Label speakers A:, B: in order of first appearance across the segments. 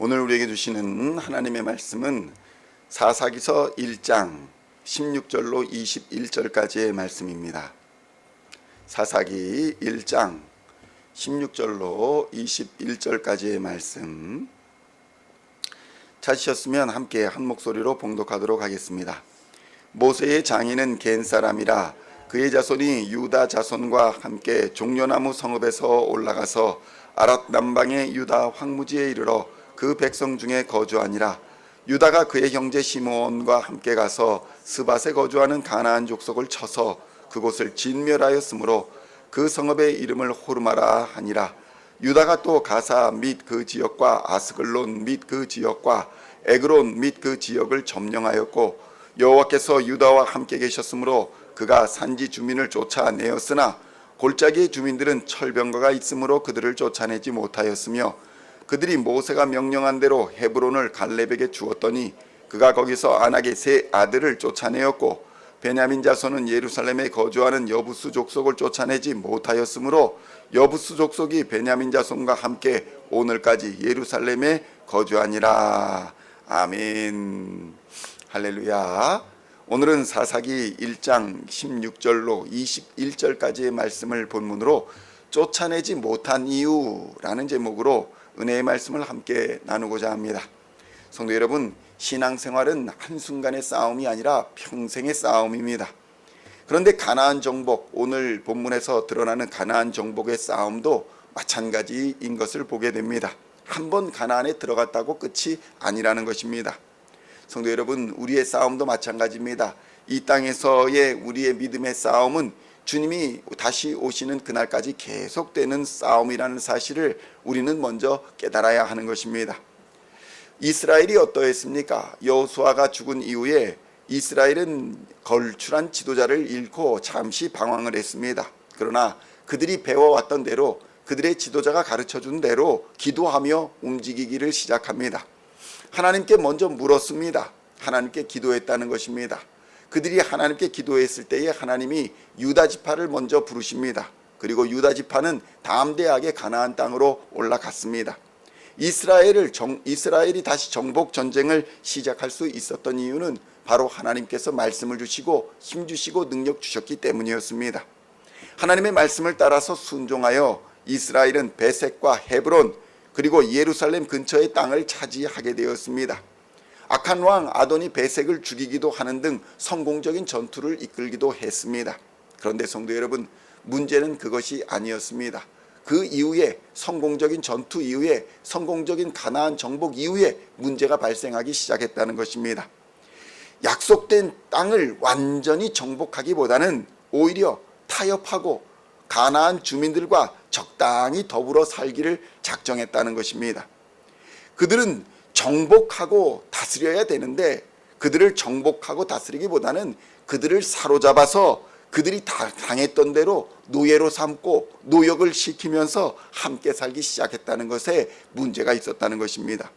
A: 오늘 우리에게 주시는 하나님의 말씀은 사사기서 1장 16절로 21절까지의 말씀입니다. 사사기 1장 16절로 21절까지의 말씀 찾으셨으면 함께 한 목소리로 봉독하도록 하겠습니다. 모세의 장인은 겐 사람이라 그의 자손이 유다 자손과 함께 종려나무 성읍에서 올라가서 아랏 남방의 유다 황무지에 이르러 그 백성 중에 거주하니라. 유다가 그의 형제 시므온과 함께 가서 스밧에 거주하는 가나안 족속을 쳐서 그곳을 진멸하였으므로 그 성읍의 이름을 호르마라 하니라. 유다가 또 가사 및 그 지역과 아스글론 및 그 지역과 에그론 및 그 지역을 점령하였고 여호와께서 유다와 함께 계셨으므로 그가 산지 주민을 쫓아내었으나 골짜기의 주민들은 철병거가 있으므로 그들을 쫓아내지 못하였으며 그들이 모세가 명령한 대로 헤브론을 갈렙에게 주었더니 그가 거기서 아낙의 세 아들을 쫓아내었고 베냐민 자손은 예루살렘에 거주하는 여부수 족속을 쫓아내지 못하였으므로 여부수 족속이 베냐민 자손과 함께 오늘까지 예루살렘에 거주하니라. 아멘. 할렐루야. 오늘은 사사기 1장 16절로 21절까지의 말씀을 본문으로 쫓아내지 못한 이유라는 제목으로 은혜의 말씀을 함께 나누고자 합니다. 성도 여러분, 신앙생활은 한순간의 싸움이 아니라 평생의 싸움입니다. 그런데 가나안 정복, 오늘 본문에서 드러나는 가나안 정복의 싸움도 마찬가지인 것을 보게 됩니다. 한번 가나안에 들어갔다고 끝이 아니라는 것입니다. 성도 여러분, 우리의 싸움도 마찬가지입니다. 이 땅에서의 우리의 믿음의 싸움은 주님이 다시 오시는 그날까지 계속되는 싸움이라는 사실을 우리는 먼저 깨달아야 하는 것입니다. 이스라엘이 어떠했습니까? 여호수아가 죽은 이후에 이스라엘은 걸출한 지도자를 잃고 잠시 방황을 했습니다. 그러나 그들이 배워왔던 대로 그들의 지도자가 가르쳐준 대로 기도하며 움직이기를 시작합니다. 하나님께 먼저 물었습니다. 하나님께 기도했다는 것입니다. 그들이 하나님께 기도했을 때에 하나님이 유다 지파를 먼저 부르십니다. 그리고 유다 지파는 담대하게 가나안 땅으로 올라갔습니다. 이스라엘이 다시 정복 전쟁을 시작할 수 있었던 이유는 바로 하나님께서 말씀을 주시고 힘 주시고 능력 주셨기 때문이었습니다. 하나님의 말씀을 따라서 순종하여 이스라엘은 베색과 헤브론 그리고 예루살렘 근처의 땅을 차지하게 되었습니다. 악한 왕 아도니 베색을 죽이기도 하는 등 성공적인 전투를 이끌기도 했습니다. 그런데 성도 여러분, 문제는 그것이 아니었습니다. 그 이후에 성공적인 전투 이후에 성공적인 가나안 정복 이후에 문제가 발생하기 시작했다는 것입니다. 약속된 땅을 완전히 정복하기보다는 오히려 타협하고 가나안 주민들과 적당히 더불어 살기를 작정했다는 것입니다. 그들은 정복하고 다스려야 되는데 그들을 정복하고 다스리기보다는 그들을 사로잡아서 그들이 당했던 대로 노예로 삼고 노역을 시키면서 함께 살기 시작했다는 것에 문제가 있었다는 것입니다.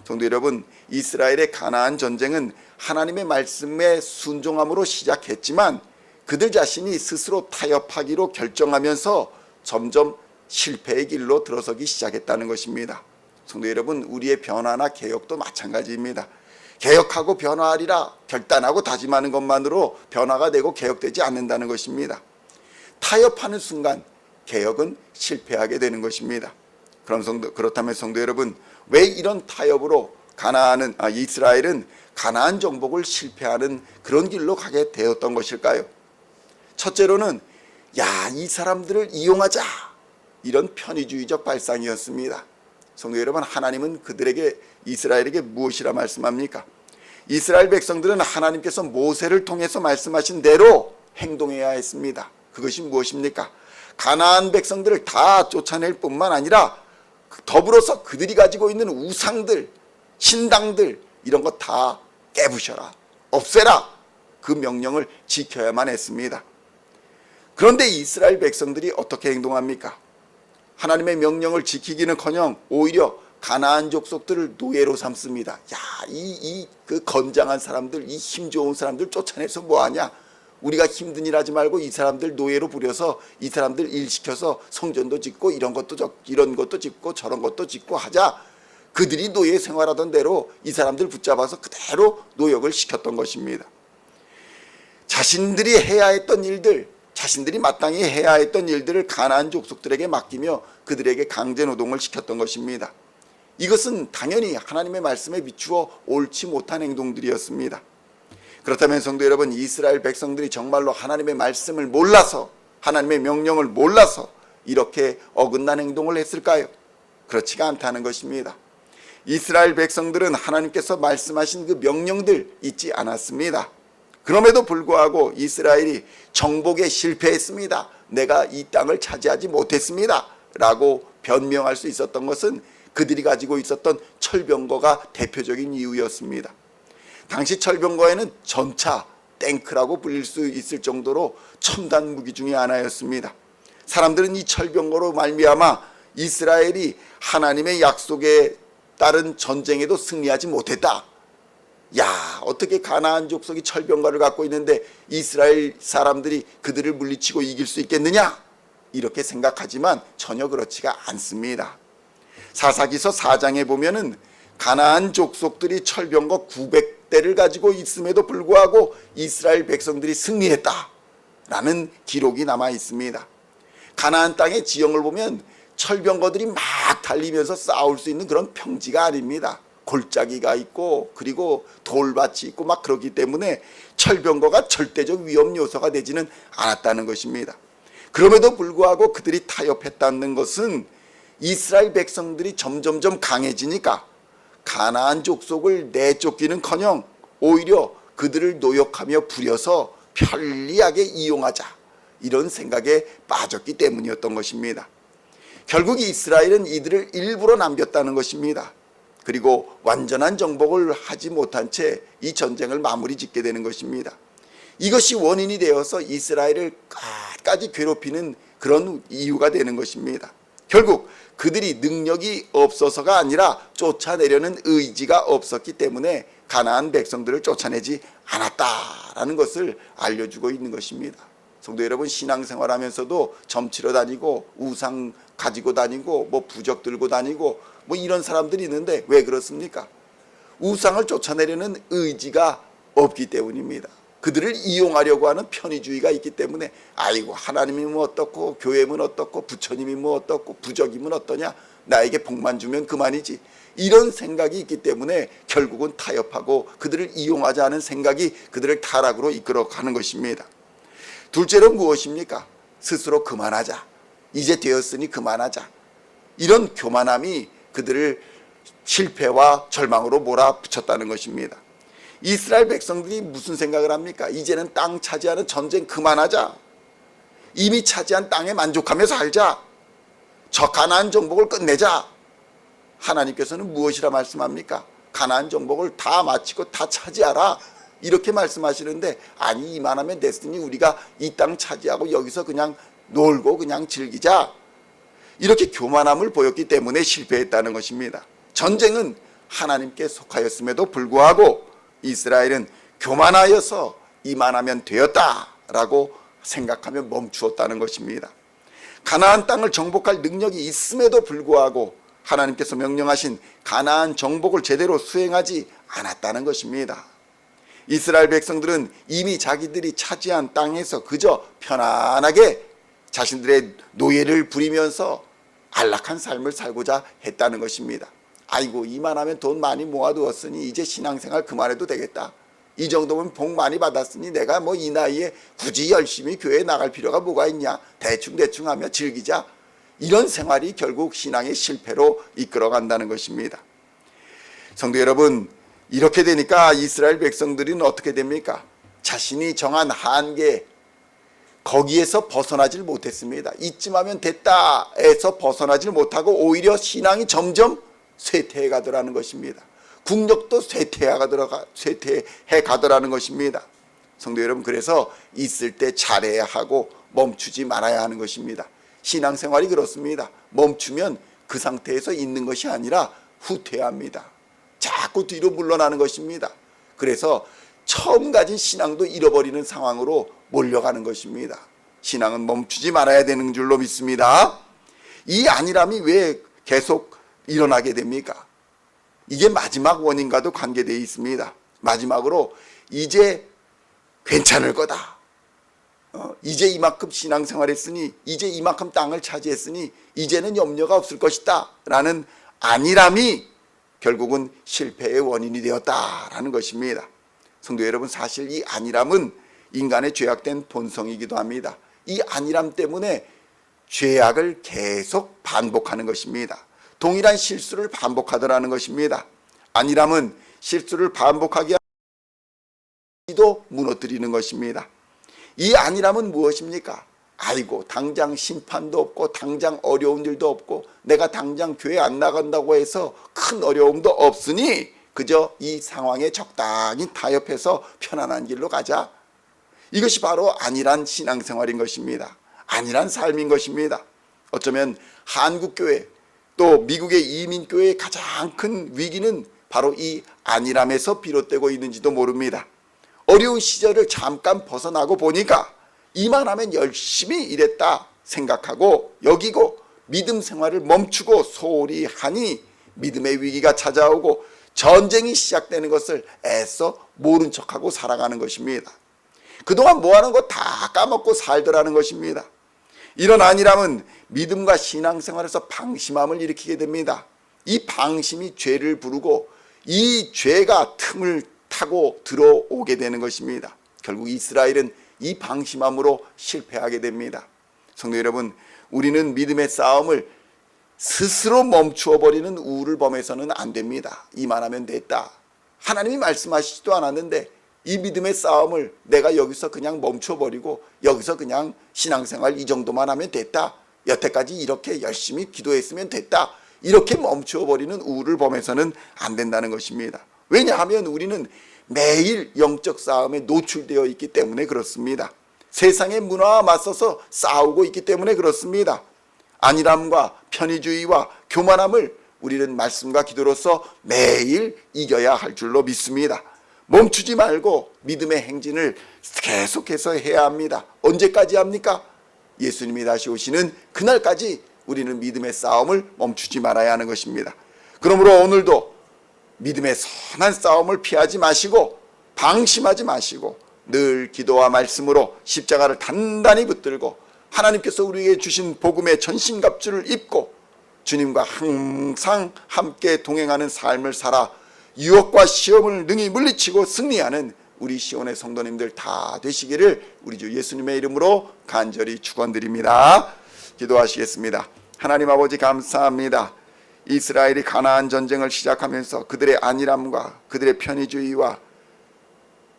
A: 성도 여러분, 이스라엘의 가나안 전쟁은 하나님의 말씀에 순종함으로 시작했지만 그들 자신이 스스로 타협하기로 결정하면서 점점 실패의 길로 들어서기 시작했다는 것입니다. 성도 여러분, 우리의 변화나 개혁도 마찬가지입니다. 개혁하고 변화하리라 결단하고 다짐하는 것만으로 변화가 되고 개혁되지 않는다는 것입니다. 타협하는 순간 개혁은 실패하게 되는 것입니다. 그렇다면 성도 여러분, 왜 이런 타협으로 이스라엘은 가나안 정복을 실패하는 그런 길로 가게 되었던 것일까요? 첫째로는 이 사람들을 이용하자, 이런 편의주의적 발상이었습니다. 성도 여러분, 하나님은 이스라엘에게 무엇이라 말씀합니까? 이스라엘 백성들은 하나님께서 모세를 통해서 말씀하신 대로 행동해야 했습니다. 그것이 무엇입니까? 가나안 백성들을 다 쫓아낼 뿐만 아니라 더불어서 그들이 가지고 있는 우상들, 신당들 이런 거 다 깨부셔라, 없애라, 그 명령을 지켜야만 했습니다. 그런데 이스라엘 백성들이 어떻게 행동합니까? 하나님의 명령을 지키기는커녕 오히려 가나안 족속들을 노예로 삼습니다. 그 건장한 사람들, 이 힘 좋은 사람들 쫓아내서 뭐하냐? 우리가 힘든 일 하지 말고 이 사람들 노예로 부려서 이 사람들 일 시켜서 성전도 짓고 이런 것도 짓고 저런 것도 짓고 하자. 그들이 노예 생활하던 대로 이 사람들 붙잡아서 그대로 노역을 시켰던 것입니다. 자신들이 해야 했던 일들, 자신들이 마땅히 해야 했던 일들을 가나안 족속들에게 맡기며 그들에게 강제 노동을 시켰던 것입니다. 이것은 당연히 하나님의 말씀에 비추어 옳지 못한 행동들이었습니다. 그렇다면 성도 여러분, 이스라엘 백성들이 정말로 하나님의 말씀을 몰라서, 하나님의 명령을 몰라서 이렇게 어긋난 행동을 했을까요? 그렇지가 않다는 것입니다. 이스라엘 백성들은 하나님께서 말씀하신 그 명령들 잊지 않았습니다. 그럼에도 불구하고 이스라엘이 정복에 실패했습니다. 내가 이 땅을 차지하지 못했습니다. 라고 변명할 수 있었던 것은 그들이 가지고 있었던 철병거가 대표적인 이유였습니다. 당시 철병거에는 전차, 탱크라고 불릴 수 있을 정도로 첨단 무기 중에 하나였습니다. 사람들은 이 철병거로 말미암아 이스라엘이 하나님의 약속에 따른 전쟁에도 승리하지 못했다. 야, 어떻게 가나안 족속이 철병거를 갖고 있는데 이스라엘 사람들이 그들을 물리치고 이길 수 있겠느냐? 이렇게 생각하지만 전혀 그렇지가 않습니다. 사사기서 4장에 보면은 가나안 족속들이 철병거 900대를 가지고 있음에도 불구하고 이스라엘 백성들이 승리했다라는 기록이 남아 있습니다. 가나안 땅의 지형을 보면 철병거들이 막 달리면서 싸울 수 있는 그런 평지가 아닙니다. 골짜기가 있고 그리고 돌밭이 있고 막 그렇기 때문에 철병거가 절대적 위험 요소가 되지는 않았다는 것입니다. 그럼에도 불구하고 그들이 타협했다는 것은 이스라엘 백성들이 점점점 강해지니까 가나안 족속을 내쫓기는커녕 오히려 그들을 노역하며 부려서 편리하게 이용하자, 이런 생각에 빠졌기 때문이었던 것입니다. 결국 이스라엘은 이들을 일부러 남겼다는 것입니다. 그리고 완전한 정복을 하지 못한 채 이 전쟁을 마무리 짓게 되는 것입니다. 이것이 원인이 되어서 이스라엘을 끝까지 괴롭히는 그런 이유가 되는 것입니다. 결국 그들이 능력이 없어서가 아니라 쫓아내려는 의지가 없었기 때문에 가나안 백성들을 쫓아내지 않았다라는 것을 알려주고 있는 것입니다. 성도 여러분, 신앙생활하면서도 점치러 다니고 우상 가지고 다니고 뭐 부적 들고 다니고 뭐 이런 사람들이 있는데 왜 그렇습니까? 우상을 쫓아내려는 의지가 없기 때문입니다. 그들을 이용하려고 하는 편의주의가 있기 때문에 아이고 하나님이 뭐 어떻고 교회면 어떻고 부처님이 뭐 어떻고 부적이면 어떠냐, 나에게 복만 주면 그만이지, 이런 생각이 있기 때문에 결국은 타협하고 그들을 이용하자 는 생각이 그들을 타락으로 이끌어가는 것입니다. 둘째로 무엇입니까? 스스로 그만하자, 이제 되었으니 그만하자, 이런 교만함이 그들을 실패와 절망으로 몰아붙였다는 것입니다. 이스라엘 백성들이 무슨 생각을 합니까? 이제는 땅 차지하는 전쟁 그만하자, 이미 차지한 땅에 만족하며 살자, 저 가나안 정복을 끝내자. 하나님께서는 무엇이라 말씀합니까? 가나안 정복을 다 마치고 다 차지하라, 이렇게 말씀하시는데, 아니 이만하면 됐으니 우리가 이 땅 차지하고 여기서 그냥 놀고 그냥 즐기자, 이렇게 교만함을 보였기 때문에 실패했다는 것입니다. 전쟁은 하나님께 속하였음에도 불구하고 이스라엘은 교만하여서 이만하면 되었다라고 생각하며 멈추었다는 것입니다. 가나안 땅을 정복할 능력이 있음에도 불구하고 하나님께서 명령하신 가나안 정복을 제대로 수행하지 않았다는 것입니다. 이스라엘 백성들은 이미 자기들이 차지한 땅에서 그저 편안하게 자신들의 노예를 부리면서 안락한 삶을 살고자 했다는 것입니다. 아이고 이만하면 돈 많이 모아두었으니 이제 신앙생활 그만해도 되겠다, 이 정도면 복 많이 받았으니 내가 뭐 이 나이에 굳이 열심히 교회에 나갈 필요가 뭐가 있냐, 대충 하며 즐기자, 이런 생활이 결국 신앙의 실패로 이끌어간다는 것입니다. 성도 여러분, 이렇게 되니까 이스라엘 백성들은 어떻게 됩니까? 자신이 정한 한계, 거기에서 벗어나질 못했습니다. 이쯤 하면 됐다에서 벗어나질 못하고 오히려 신앙이 점점 쇠퇴해 가더라는 것입니다. 국력도 쇠퇴해 가더라는 것입니다. 성도 여러분, 그래서 있을 때 잘해야 하고 멈추지 말아야 하는 것입니다. 신앙생활이 그렇습니다. 멈추면 그 상태에서 있는 것이 아니라 후퇴합니다. 자꾸 뒤로 물러나는 것입니다. 그래서 처음 가진 신앙도 잃어버리는 상황으로 몰려가는 것입니다. 신앙은 멈추지 말아야 되는 줄로 믿습니다. 이 안일함이 왜 계속 일어나게 됩니까? 이게 마지막 원인과도 관계되어 있습니다. 마지막으로 이제 괜찮을 거다. 이제 이만큼 신앙생활했으니, 이제 이만큼 땅을 차지했으니 이제는 염려가 없을 것이다 라는 안일함이 결국은 실패의 원인이 되었다라는 것입니다. 성도 여러분, 사실 이 안일함은 인간의 죄악된 본성이기도 합니다. 이 안일함 때문에 죄악을 계속 반복하는 것입니다. 동일한 실수를 반복하더라는 것입니다. 안일함은 실수를 반복하게 하기도 무너뜨리는 것입니다. 이 안일함은 무엇입니까? 아이고, 당장 심판도 없고 당장 어려운 일도 없고 내가 당장 교회 안 나간다고 해서 큰 어려움도 없으니 그저 이 상황에 적당히 타협해서 편안한 길로 가자. 이것이 바로 안일한 신앙생활인 것입니다. 안일한 삶인 것입니다. 어쩌면 한국교회 또 미국의 이민교회의 가장 큰 위기는 바로 이 안일함에서 비롯되고 있는지도 모릅니다. 어려운 시절을 잠깐 벗어나고 보니까 이만하면 열심히 일했다 생각하고 여기고 믿음 생활을 멈추고 소홀히 하니 믿음의 위기가 찾아오고 전쟁이 시작되는 것을 애써 모른 척하고 살아가는 것입니다. 그동안 뭐하는 거 다 까먹고 살더라는 것입니다. 이런 안일함은 믿음과 신앙생활에서 방심함을 일으키게 됩니다. 이 방심이 죄를 부르고 이 죄가 틈을 타고 들어오게 되는 것입니다. 결국 이스라엘은 이 방심함으로 실패하게 됩니다. 성도 여러분, 우리는 믿음의 싸움을 스스로 멈추어 버리는 우를 범해서는 안 됩니다. 이만하면 됐다. 하나님이 말씀하시지도 않았는데 이 믿음의 싸움을 내가 여기서 그냥 멈춰버리고 여기서 그냥 신앙생활 이 정도만 하면 됐다. 여태까지 이렇게 열심히 기도했으면 됐다. 이렇게 멈춰버리는 우를 범해서는 안 된다는 것입니다. 왜냐하면 우리는 매일 영적 싸움에 노출되어 있기 때문에 그렇습니다. 세상의 문화와 맞서서 싸우고 있기 때문에 그렇습니다. 안일함과 편의주의와 교만함을 우리는 말씀과 기도로서 매일 이겨야 할 줄로 믿습니다. 멈추지 말고 믿음의 행진을 계속해서 해야 합니다. 언제까지 합니까? 예수님이 다시 오시는 그날까지 우리는 믿음의 싸움을 멈추지 말아야 하는 것입니다. 그러므로 오늘도 믿음의 선한 싸움을 피하지 마시고 방심하지 마시고 늘 기도와 말씀으로 십자가를 단단히 붙들고 하나님께서 우리에게 주신 복음의 전신갑주를 입고 주님과 항상 함께 동행하는 삶을 살아 유혹과 시험을 능히 물리치고 승리하는 우리 시온의 성도님들 다 되시기를 우리 주 예수님의 이름으로 간절히 축원드립니다. 기도하시겠습니다. 하나님 아버지, 감사합니다. 이스라엘이 가나안 전쟁을 시작하면서 그들의 안일함과 그들의 편의주의와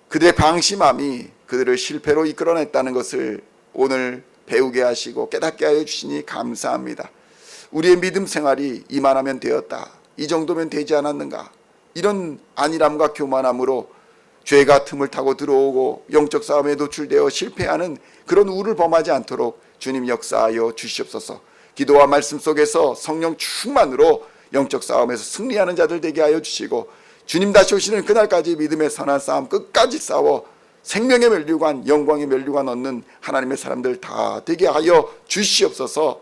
A: 그들의 방심함이 그들을 실패로 이끌어냈다는 것을 오늘 배우게 하시고 깨닫게 하여 주시니 감사합니다. 우리의 믿음 생활이 이만하면 되었다, 이 정도면 되지 않았는가, 이런 안일함과 교만함으로 죄가 틈을 타고 들어오고 영적 싸움에 노출되어 실패하는 그런 우를 범하지 않도록 주님 역사하여 주시옵소서. 기도와 말씀 속에서 성령 충만으로 영적 싸움에서 승리하는 자들 되게 하여 주시고 주님 다시 오시는 그날까지 믿음의 선한 싸움 끝까지 싸워 생명의 면류관, 영광의 면류관 얻는 하나님의 사람들 다 되게 하여 주시옵소서.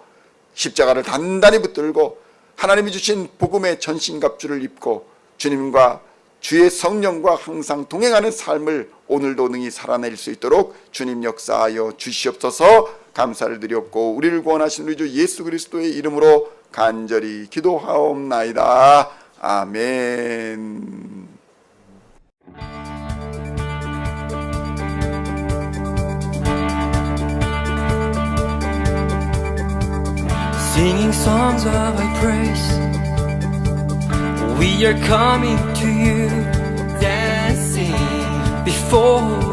A: 십자가를 단단히 붙들고 하나님이 주신 복음의 전신갑주를 입고 주님과 주의 성령과 항상 동행하는 삶을 오늘도 능히 살아낼 수 있도록 주님 역사하여 주시옵소서. 감사를 드렸고 우리를 구원하신 우리 주 예수 그리스도의 이름으로 간절히 기도하옵나이다. 아멘.
B: Singing songs of thy praise, we are coming to you, dancing before